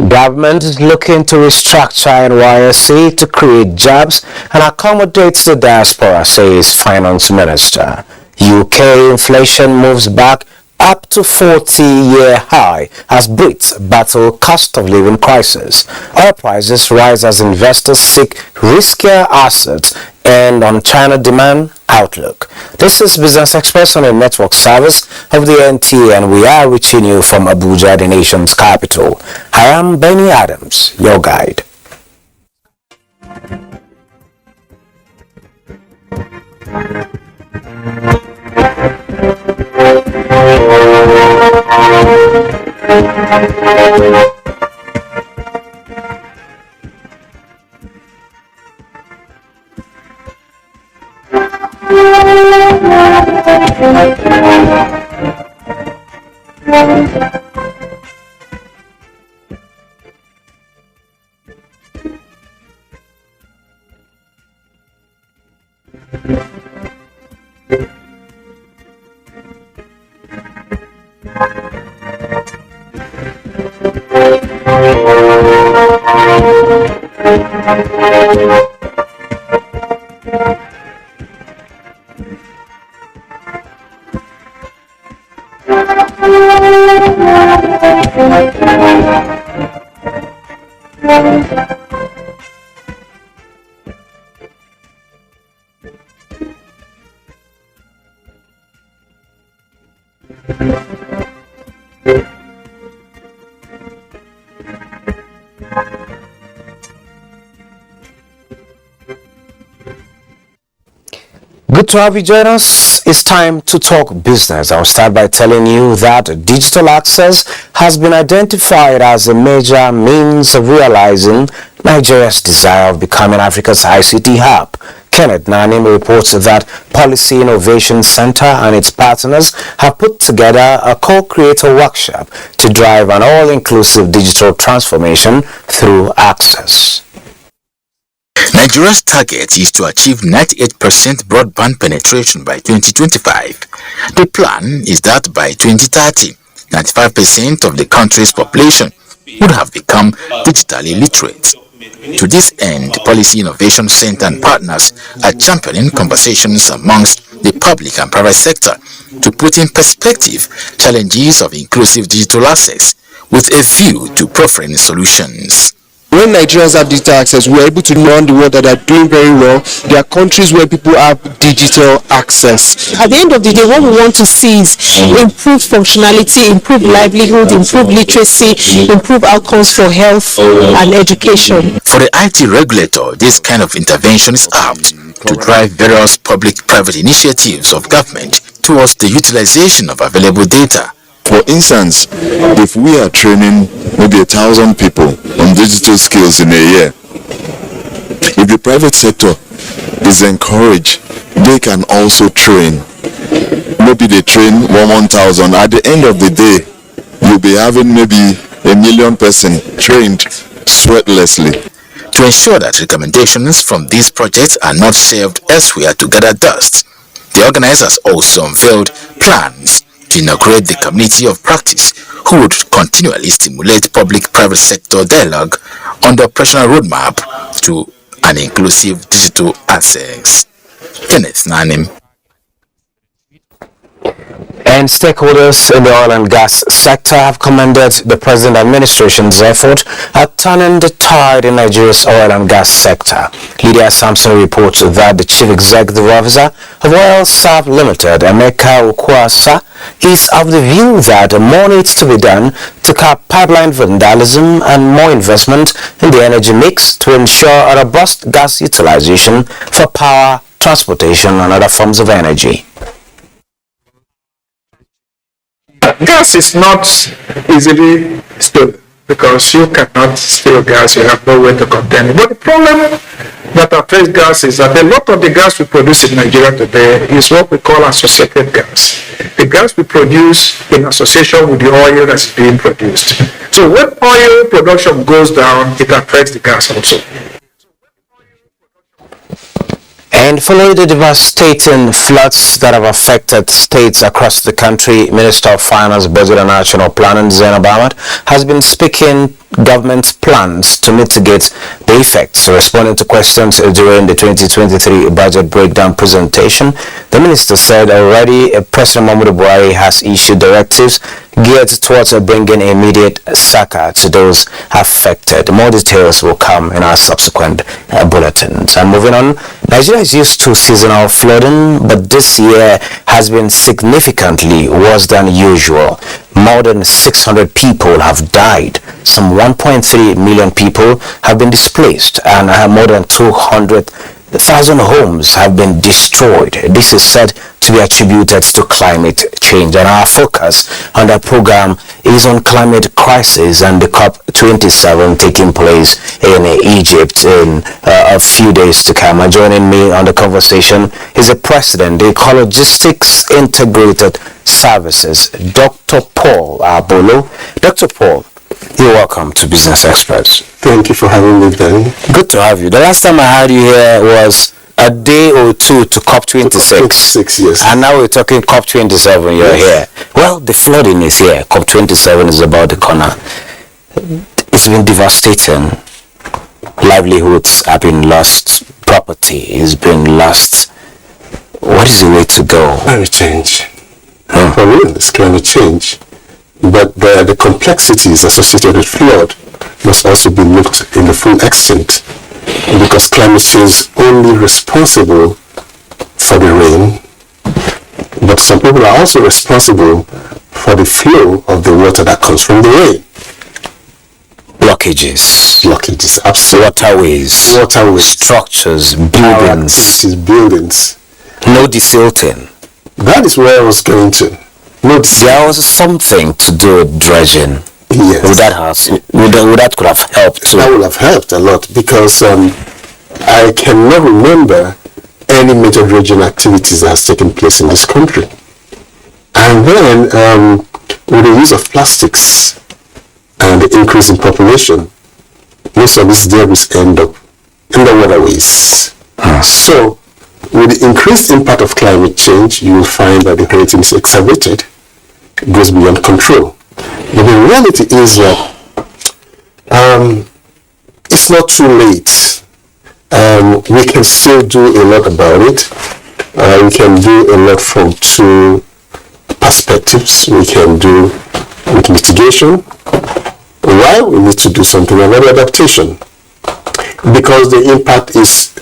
Government is looking to restructure NYSC to create jobs and accommodate the diaspora, says Finance Minister. UK inflation moves back up to 40-year high as Brits battle cost of living crisis. Oil prices rise as investors seek riskier assets and on China demand outlook. This is Business Express on a network service of the NTA, and we are reaching you from Abuja, the nation's capital. I am Benny Adams, your guide. Good to have you join us. It's time to talk business. I'll start by telling you that digital access has been identified as a major means of realizing Nigeria's desire of becoming Africa's ICT hub. Kenneth Nanim reports that Policy Innovation Center and its partners have put together a co-creator workshop to drive an all-inclusive digital transformation through access. Nigeria's target is to achieve 98% broadband penetration by 2025. The plan is that by 2030, 95% of the country's population would have become digitally literate. To this end, Policy Innovation Center and partners are championing conversations amongst the public and private sector to put in perspective challenges of inclusive digital access with a view to proffering solutions. When Nigerians have digital access, we're able to learn the world that are doing very well. There are countries where people have digital access. At the end of the day, what we want to see is improved functionality, improved livelihood, improved literacy, improved outcomes for health and education. For the IT regulator, this kind of intervention is apt to drive various public-private initiatives of government towards the utilization of available data. For instance, if we are training maybe 1,000 people on digital skills in a year, if the private sector is encouraged, they can also train. Maybe they train 1,000. At the end of the day, you'll be having maybe 1 million person trained sweatlessly. To ensure that recommendations from these projects are not shelved elsewhere to gather dust, the organizers also unveiled plans to inaugurate the committee of practice who would continually stimulate public-private sector dialogue on the operational roadmap to an inclusive digital access. Kenneth Nanim. And stakeholders in the oil and gas sector have commended the present administration's effort at turning the tide in Nigeria's oil and gas sector. Lydia Sampson reports that the Chief Executive Officer of Oil Serv Limited, Emeka Okwasa, is of the view that more needs to be done to curb pipeline vandalism and more investment in the energy mix to ensure a robust gas utilization for power, transportation and other forms of energy. Gas is not easily stolen because you cannot steal gas, you have no way to contain it. But the problem that affects gas is that a lot of the gas we produce in Nigeria today is what we call associated gas. The gas we produce in association with the oil that is being produced. So when oil production goes down, it affects the gas also. And following the devastating floods that have affected states across the country, Minister of Finance, Budget and National Planning Zainab Ahmed has been speaking government plans to mitigate the effects. Responding to questions during the 2023 budget breakdown presentation, the minister said already President Muhammadu Buhari has issued directives geared towards bringing immediate succor to those affected. More details will come in our subsequent bulletins. And moving on, Nigeria is used to seasonal flooding, but this year has been significantly worse than usual. More than 600 people have died. Some 1.3 million people have been displaced, and more than 200,000 homes have been destroyed. This is said to be attributed to climate change, and our focus on the program is on climate crisis and the COP27 taking place in Egypt in a few days to come. And joining me on the conversation is the president, the Ecologistics Integrated Services, Dr. Paul Abolo. Dr. Paul, you're welcome to Business Experts. Thank you for having me, Danny. Good to have you. The last time I had you here was a day or two to COP26. Yes. And now we're talking COP27, you're here. Well, the flooding is here. COP27 is about the corner. It's been devastating. Livelihoods have been lost. Property has been lost. What is the way to go? Climate change. For real, it's climate change. But the complexities associated with flood must also be looked in the full extent, because climate change is only responsible for the rain, but some people are also responsible for the flow of the water that comes from the rain. Blockages, absolutely. Waterways, structures, buildings. Buildings. No desilting. That is where I was going to. There was something to do with dredging. Yes. That could have helped too. That would have helped a lot, because I cannot remember any major dredging activities that has taken place in this country. And then with the use of plastics and the increase in population, most of these debris end up in the waterways. So with the increased impact of climate change, you will find that the rating is exacerbated. It goes beyond control. But the reality is that it's not too late. We can still do a lot about it. We can do a lot from two perspectives. We can do with mitigation, while we need to do something about adaptation, because the impact is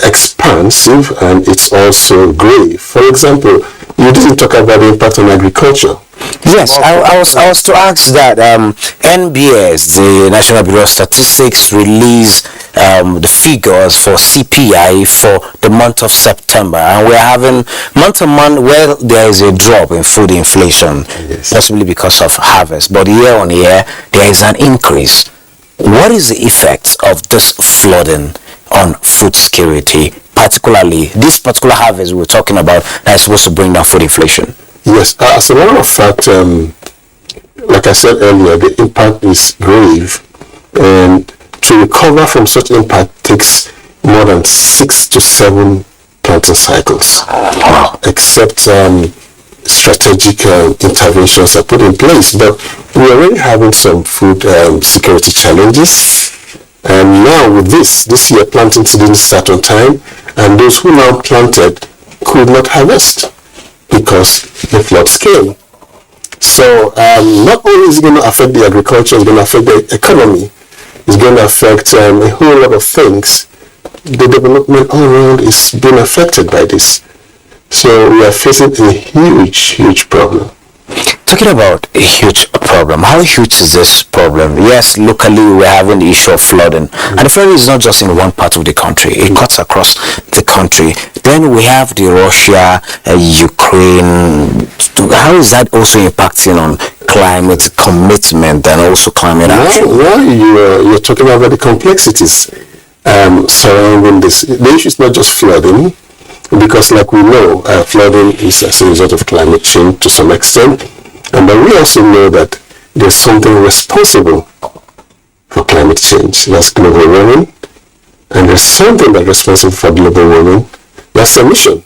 expansive and it's also grave. For example, you didn't talk about the impact on agriculture. Yes, I was to ask that NBS, the National Bureau of Statistics, released the figures for CPI for the month of September, and we're having month-to-month where there is a drop in food inflation, yes, possibly because of harvest, but year on year there is an increase. What is the effect of this flooding on food security, particularly this particular harvest we're talking about that is supposed to bring down food inflation? Yes, as a matter of fact, like I said earlier, the impact is grave, and to recover from such impact takes more than 6 to 7 planting cycles. Wow. Except strategic interventions are put in place. But we're already having some food security challenges. And now with this year planting didn't start on time, and those who now planted could not harvest because the floods came. So not only is it going to affect the agriculture, it's going to affect the economy. It's going to affect a whole lot of things. The development all around is being affected by this. So we are facing a huge problem. Talking about a huge problem, how huge is this problem? Yes, locally we're having the issue of flooding, and the flooding is not just in one part of the country, it cuts across the country. Then we have the Russia, Ukraine. How is that also impacting on climate commitment and also climate action? Well, you're talking about the complexities surrounding this. The issue is not just flooding, because like we know, flooding is as a result of climate change to some extent. But we also know that there's something responsible for climate change. That's global warming. and there's something that's responsible for global warming, that's emission.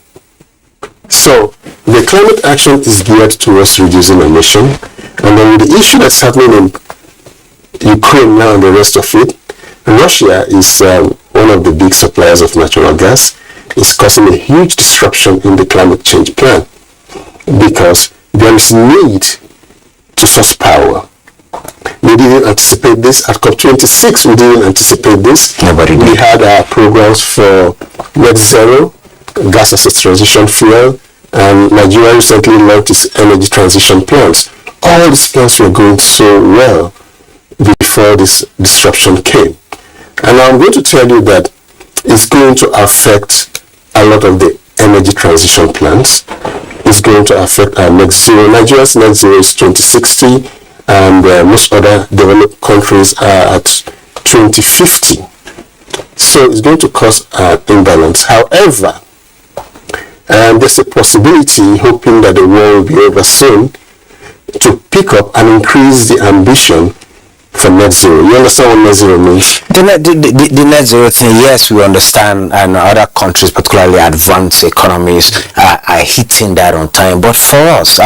So the climate action is geared towards reducing emission, and then with the issue that's happening in Ukraine now and the rest of it, Russia is one of the big suppliers of natural gas, is causing a huge disruption in the climate change plan because there is need to source power. We didn't anticipate this at COP26. We didn't anticipate this. Nobody did. We had programs for net zero, gas as a transition fuel, and Nigeria recently launched its energy transition plans. All these plans were going so well before this disruption came. And I'm going to tell you that it's going to affect a lot of the energy transition plans. It's going to affect our net zero. Nigeria's net zero is 2060, and most other developed countries are at 2050. So it's going to cause an imbalance. However, there's a possibility, hoping that the war will be over soon, to pick up and increase the ambition for net zero. You understand what net zero means? The net zero thing, yes, we understand, and other countries, particularly advanced economies, are hitting that on time. But for us,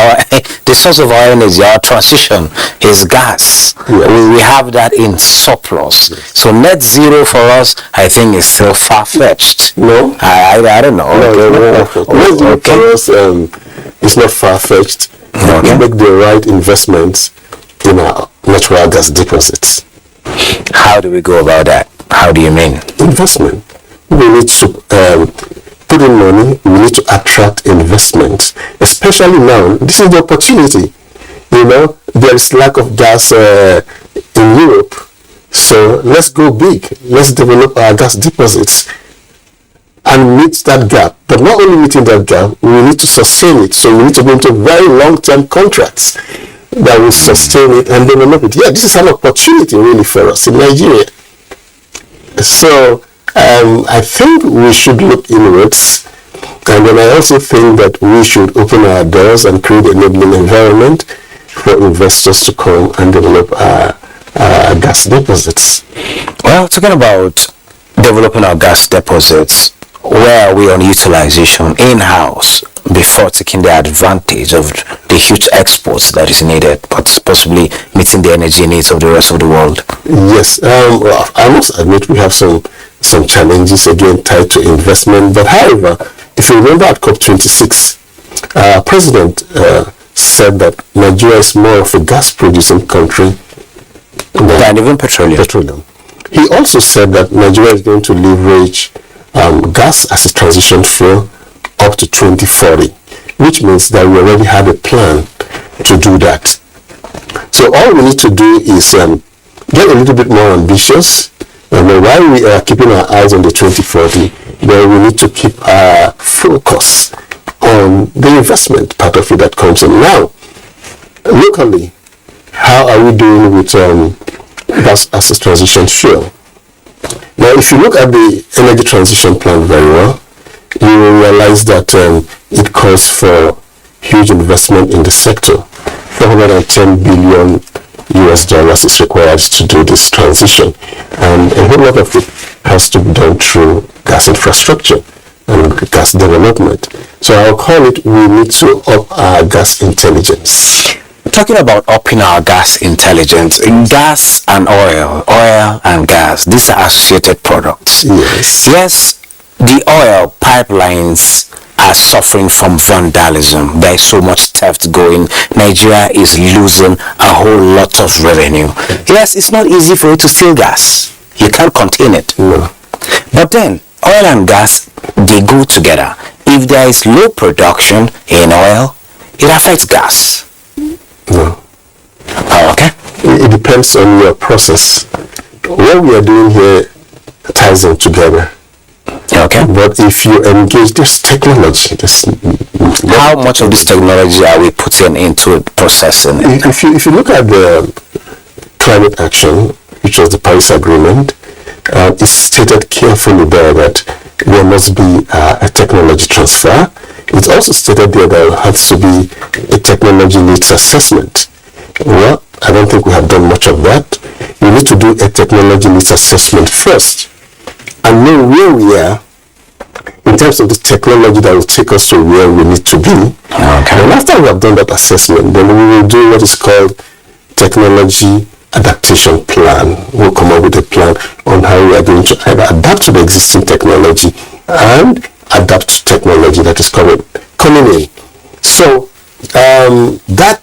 the source of our energy, our transition is gas. Yes. We have that in surplus. Yes. So net zero for us, I think, is still far-fetched. No? I don't know. Net zero for us is not far-fetched. Okay. We make the right investments in our natural gas deposits. How do we go about that? How do you mean? Investment. We need to put in money. We need to attract investment, especially now. This is the opportunity. You know, there is lack of gas in Europe, so let's go big. Let's develop our gas deposits and meet that gap. But not only meeting that gap, we need to sustain it. So we need to go into very long-term contracts that will sustain it and develop it. Yeah, this is an opportunity really for us in Nigeria. So I think we should look inwards, and then I also think that we should open our doors and create an enabling environment for investors to come and develop our gas deposits. Well, talking about developing our gas deposits, where are we on utilization in-house before taking the advantage of the huge exports that is needed, but possibly meeting the energy needs of the rest of the world? Yes, well, I must admit we have some challenges again tied to investment. But however, if you remember at COP26, President said that Nigeria is more of a gas-producing country than even petroleum. He also said that Nigeria is going to leverage gas as a transition fuel up to 2040, which means that we already have a plan to do that. So all we need to do is get a little bit more ambitious, and while we are keeping our eyes on the 2040, then we need to keep our focus on the investment part of it that comes in. Now, locally, how are we doing with gas as a transition fuel? Now, if you look at the energy transition plan very well, you will realize that it calls for huge investment in the sector. $410 billion is required to do this transition, and a whole lot of it has to be done through gas infrastructure and gas development. So I'll call it, we need to up our gas intelligence. Talking about upping our gas intelligence, gas and oil and gas, these are associated products. Yes, the oil pipelines are suffering from vandalism. There is so much theft going. Nigeria is losing a whole lot of revenue. Yes, it's not easy for you to steal gas. You can't contain it. No. But then, oil and gas, they go together. If there is low production in oil, it affects gas. No. Oh, okay. It depends on your process. What we are doing here ties them together. Okay. But if you engage this technology, how much of this technology are we putting into processing it? If you look at the climate action, which was the Paris Agreement, it's stated carefully there that there must be a technology transfer. It's also stated there that there has to be a technology needs assessment. Well, I don't think we have done much of that. You need to do a technology needs assessment first and know where we are in terms of the technology that will take us to where we need to be. Okay. And after we have done that assessment, then we will do what is called technology adaptation plan. We'll come up with a plan on how we are going to either adapt to the existing technology and adapt to technology that is coming in. So that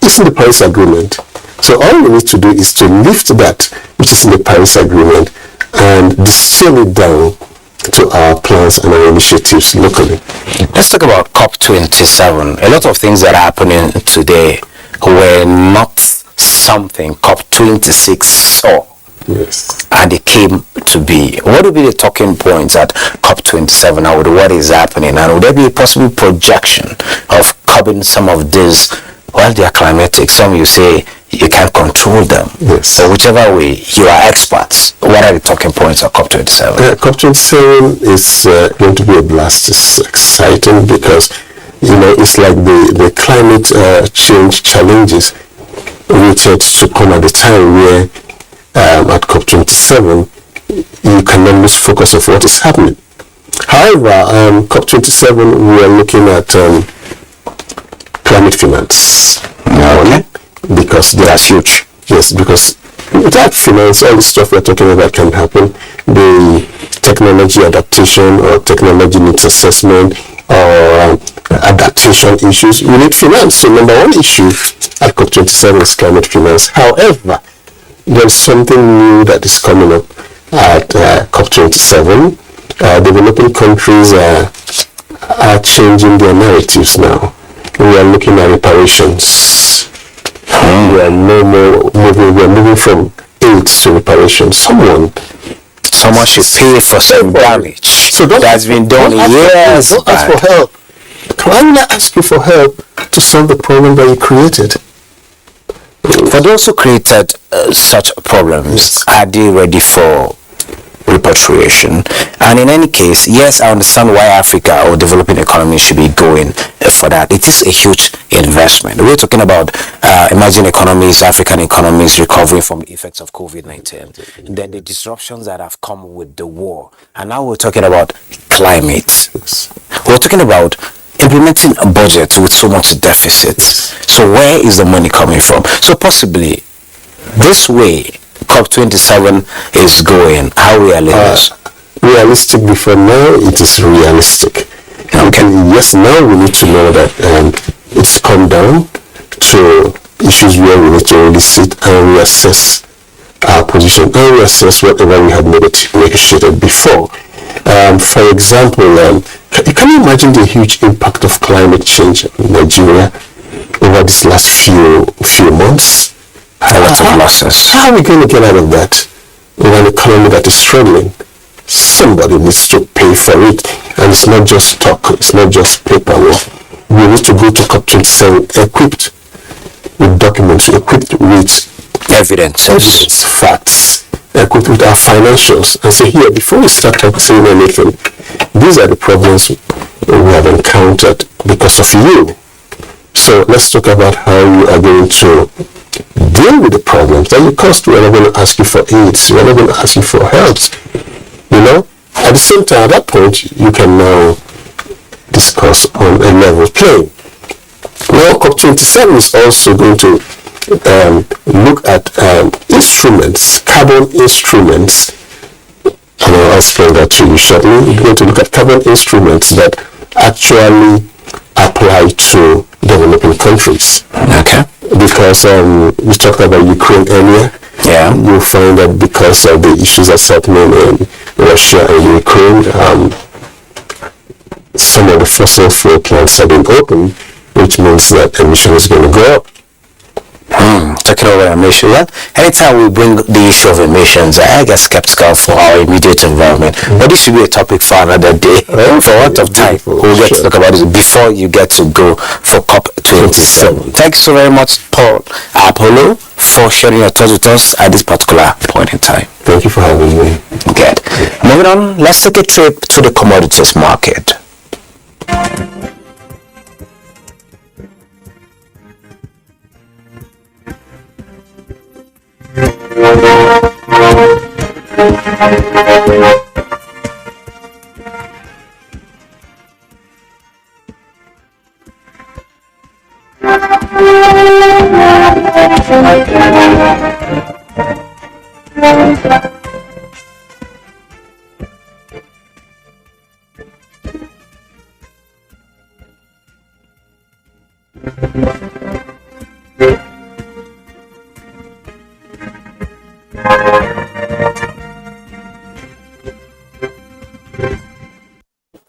is in the Paris Agreement. So all we need to do is to lift that which is in the Paris Agreement and distill it down to our plans and our initiatives locally. Let's talk about COP27. A lot of things that are happening today were not something COP26 saw. Yes. And they came to be. What would be the talking points at COP27 now with what is happening? And would there be a possible projection of curbing some of these? Well, they are climatic. Some you say you can't control them. Yes. So whichever way, you are experts. What are the talking points at COP27? COP27 is going to be a blast. It's exciting because, it's like the climate change challenges waited to come at a time where at COP27 you cannot lose focus of what is happening. However, COP27 we are looking at climate finance. Okay. Because that's huge. Yes, because without finance, all the stuff we're talking about can happen. The technology adaptation or technology needs assessment or adaptation issues, we need finance. So number one issue at COP27 is climate finance. However, there's something new that is coming up at COP27. Developing countries are changing their narratives now. We are looking at reparations. We are no more moving. We are moving from aid to reparations. Someone should pay for some damage. So that's been done years. Don't ask for help. Why would I ask you for help to solve the problem that you created? For those who created such problems, are they ready for repatriation? And in any case, yes, I understand why Africa or developing economies should be going for that. It is a huge investment. We're talking about emerging economies, African economies recovering from the effects of COVID-19, then the disruptions that have come with the war, and now we're talking about climate. We're talking about implementing a budget with so much deficit. So where is the money coming from? So possibly this way COP27 is going. How realistic? Realistic before now, it is realistic. Okay. Yes, now we need to know that it's come down to issues where we need to really sit and reassess our position and reassess whatever we had negotiated before. For example, can you imagine the huge impact of climate change in Nigeria over these last few months? A lot of losses. How are we going to get out of that with an economy that is struggling? Somebody needs to pay for it, and it's not just talk, it's not just paperwork. We need to go to COP27 equipped with documents, equipped with evidence, facts, equipped with our financials, and say, here, before we start saying anything, these are the problems we have encountered because of you. So let's talk about how you are going to deal with the problems that you caused. We're not going to ask you for aids. We're not going to ask you for help. At the same time, at that point, you can now discuss on a level plane. Now, COP27 is also going to look at instruments, carbon instruments. And I'll explain that to you shortly. We're going to look at carbon instruments that actually apply to developing countries. Okay. Because we talked about Ukraine earlier. Yeah. You'll find that because of the issues that's happening in Russia and Ukraine, some of the fossil fuel plants have been opened, which means that emission is going to go up. Talking about emissions, well, anytime we bring the issue of emissions, I get skeptical for our immediate environment. But this should be a topic for another day. For want of time, we'll get to talk about this before you get to go for COP27. Thank you so very much, Paul Apollo, for sharing your thoughts with us at this particular point in time. Thank you for having me. Good. Moving on, let's take a trip to the commodities market.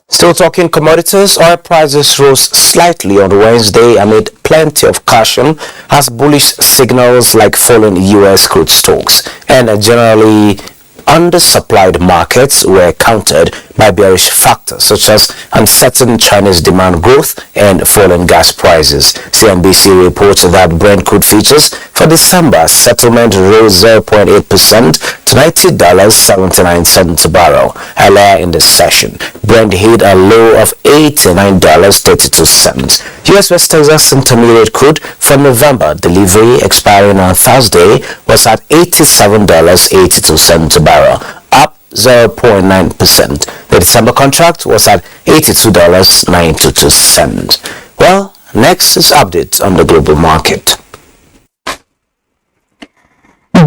Still talking commodities, oil prices rose slightly on Wednesday amid plenty of caution as bullish signals like falling U.S. crude stocks and generally undersupplied markets were countered by bearish factors such as uncertain Chinese demand growth and falling gas prices. CNBC reports that Brent crude futures for December settlement rose 0.8% to $90.79 a barrel. Earlier in the session, Brent hit a low of $89.32. U.S. West Texas Intermediate crude for November delivery expiring on Thursday was at $87.82 a barrel, up 0.9%. The December contract was at $82.92. Well, next is updates on the global market.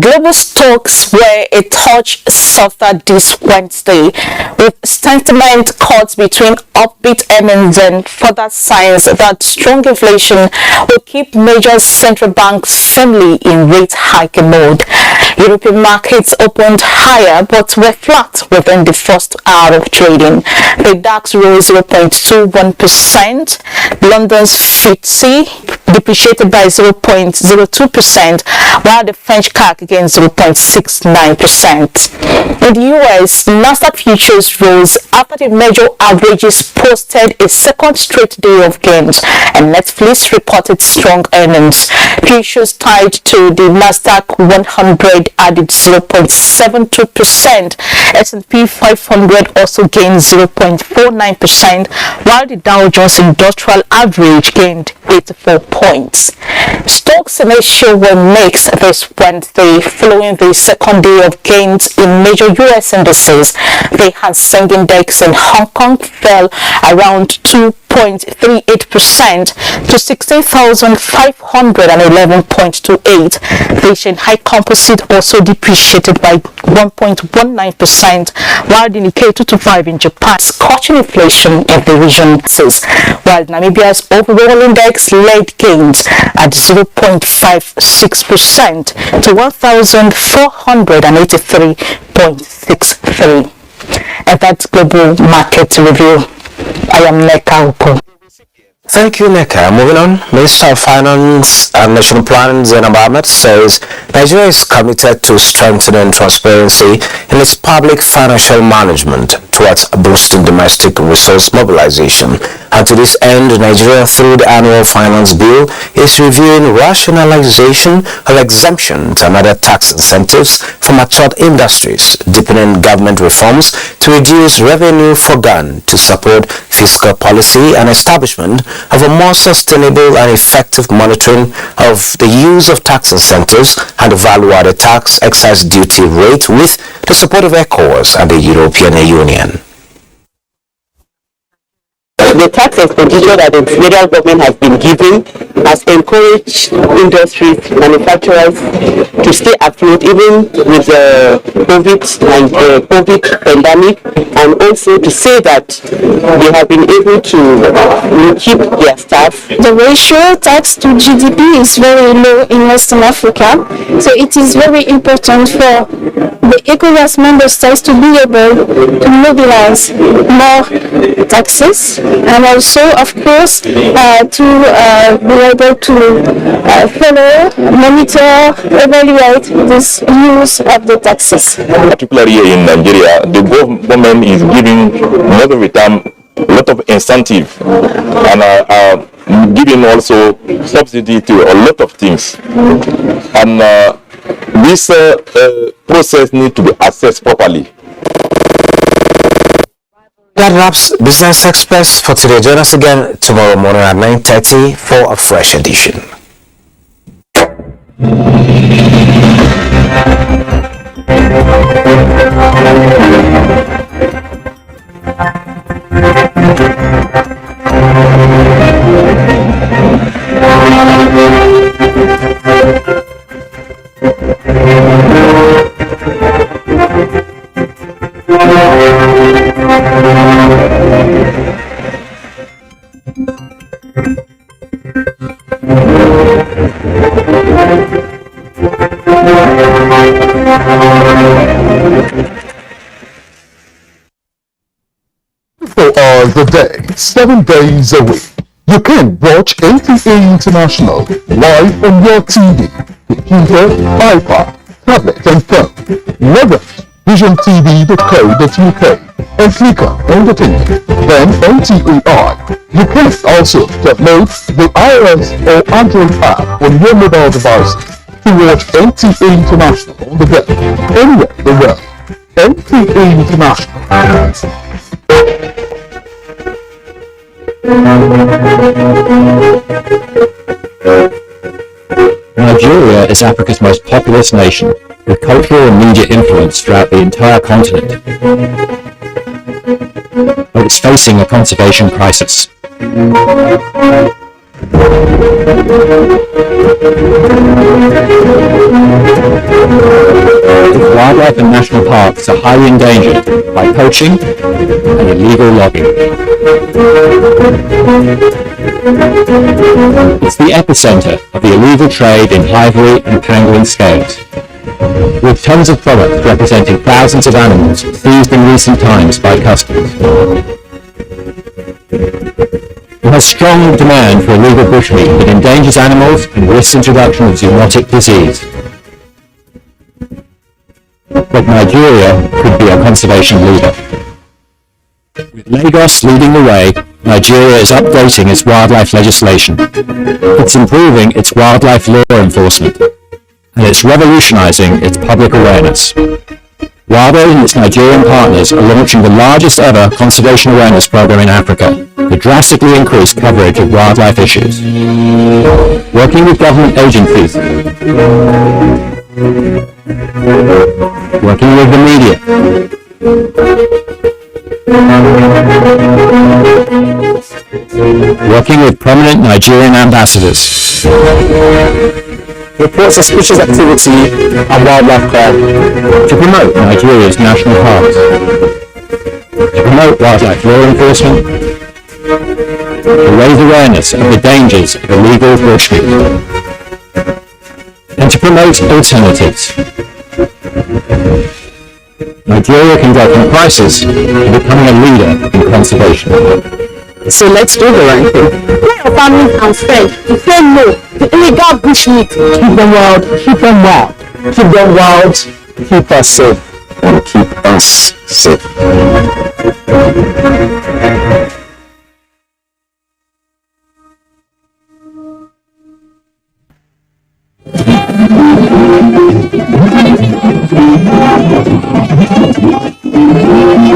Global stocks were a touch softer this Wednesday, with sentiment caught between upbeat earnings and further signs that strong inflation will keep major central banks firmly in rate hiking mode. European markets opened higher but were flat within the first hour of trading. The DAX rose 0.21%. London's FTSE depreciated by 0.02%, while the French CAC against 0.69%. In the US, Nasdaq futures rose after the major averages posted a second straight day of gains, and Netflix reported strong earnings. Futures tied to the Nasdaq 100 added 0.72%. S&P 500 also gained 0.49%, while the Dow Jones Industrial Average gained 84 points. Stocks in Asia were mixed this Wednesday following the second day of gains in major U.S. indices. The Hang Seng Index in Hong Kong fell around 2.38% to 16,511.28. The Shanghai Composite also depreciated by 1.19%, while the Nikkei 225 in Japan is scorching inflation in the region. While Namibia's overall index led gains at 0.56% to 1,483.63. And that's Global Market Review. I am Neka Uko. Thank you, Neka. Moving on, Minister of Finance and National Planning Zainab Ahmed says Nigeria is committed to strengthening transparency in its public financial management towards boosting domestic resource mobilization. And to this end, Nigeria, through the annual finance bill, is reviewing rationalization of exemptions and other tax incentives for matured industries, deepening government reforms to reduce revenue forgone to support fiscal policy and establishment of a more sustainable and effective monitoring of the use of tax incentives and the value-added tax excise duty rate with the support of ECOWAS and the European Union. The tax expenditure that the federal government has been giving has encouraged industries, manufacturers to stay afloat even with the COVID pandemic, and also to say that they have been able to keep their staff. The ratio tax to GDP is very low in Western Africa, so it is very important for the ECOWAS member states to be able to mobilize more taxes, and also, of course, to be able to follow, monitor, evaluate this use of the taxes. Particularly here in Nigeria, the government is giving most of the time a lot of incentive and giving also subsidy to a lot of things. And this process needs to be assessed properly. That wraps Business Express for today. Join us again tomorrow morning at 9:30 for a fresh edition. Hours a day, 7 days a week. You can watch NTA International live on your TV, computer, iPad, tablet and phone. Log on visiontv.co.uk and click on Entertainment, then NTA. You can also download the iOS or Android app on your mobile device to watch NTA International on the go, anywhere in the world. NTA International. Nigeria is Africa's most populous nation, with cultural and media influence throughout the entire continent. But it's facing a conservation crisis. Its wildlife and national parks are highly endangered by poaching and illegal logging. It's the epicenter of the illegal trade in ivory and pangolin scales, with tons of products representing thousands of animals seized in recent times by customs. It has strong demand for illegal bushmeat that endangers animals and risks introduction of zoonotic disease. But Nigeria could be a conservation leader. With Lagos leading the way, Nigeria is updating its wildlife legislation. It's improving its wildlife law enforcement, and it's revolutionizing its public awareness. WADA and its Nigerian partners are launching the largest ever conservation awareness program in Africa to drastically increase coverage of wildlife issues. Working with government agencies, working with the media, working with prominent Nigerian ambassadors. Report suspicious activity and wildlife crime to promote Nigeria's national parks, to promote wildlife law enforcement, to raise awareness of the dangers of illegal bushmeat, and to promote alternatives. Nigeria can go from crisis to becoming a leader in conservation. So let's do the right thing. Tell your family and friends to say no to illegal bushmeat. Keep them wild, keep them wild. Keep them wild, keep us safe, and keep us safe.